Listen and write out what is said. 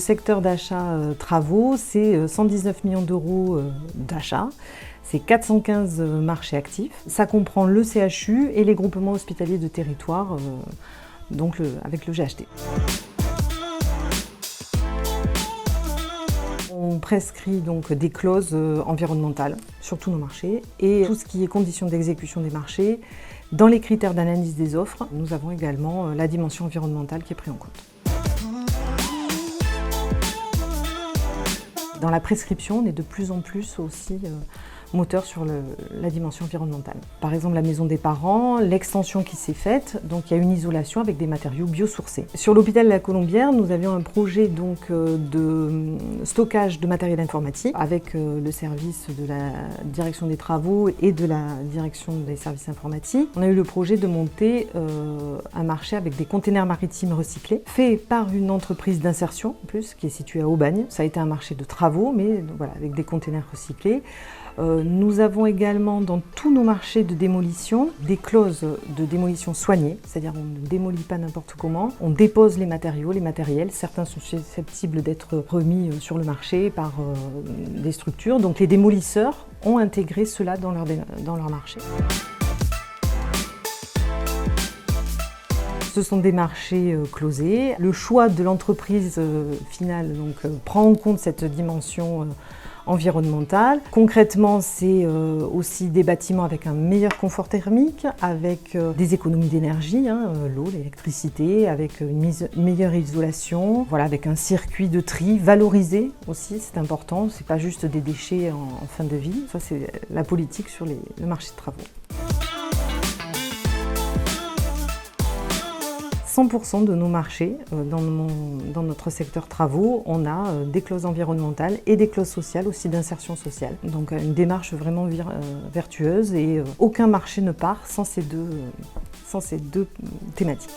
secteur d'achat travaux, c'est 119 millions d'euros d'achat. C'est 415 marchés actifs. Ça comprend le CHU et les groupements hospitaliers de territoire, avec le GHT. On prescrit donc des clauses environnementales sur tous nos marchés et tout ce qui est conditions d'exécution des marchés. Dans les critères d'analyse des offres, nous avons également la dimension environnementale qui est prise en compte. Dans la prescription, on est de plus en plus aussi moteur sur la dimension environnementale. Par exemple, la maison des parents, l'extension qui s'est faite, donc il y a une isolation avec des matériaux biosourcés. Sur l'hôpital de la Colombière, nous avions un projet de stockage de matériel informatique avec le service de la direction des travaux et de la direction des services informatiques. On a eu le projet de monter un marché avec des containers maritimes recyclés, fait par une entreprise d'insertion, en plus, qui est située à Aubagne. Ça a été un marché de travaux, mais voilà, avec des containers recyclés. Nous avons également dans tous nos marchés de démolition des clauses de démolition soignées, c'est-à-dire on ne démolit pas n'importe comment, on dépose les matériaux, les matériels, certains sont susceptibles d'être remis sur le marché par des structures, donc les démolisseurs ont intégré cela dans leur marché. Ce sont des marchés closés. Le choix de l'entreprise finale prend en compte cette dimension environnementale. Concrètement, c'est aussi des bâtiments avec un meilleur confort thermique, avec des économies d'énergie, l'eau, l'électricité, avec une meilleure isolation, voilà, avec un circuit de tri valorisé aussi, c'est important. C'est pas juste des déchets en fin de vie. Ça, c'est la politique sur le marché de travaux. 100% de nos marchés, dans notre secteur travaux, on a des clauses environnementales et des clauses sociales, aussi d'insertion sociale. Donc une démarche vraiment vertueuse et aucun marché ne part sans ces deux thématiques.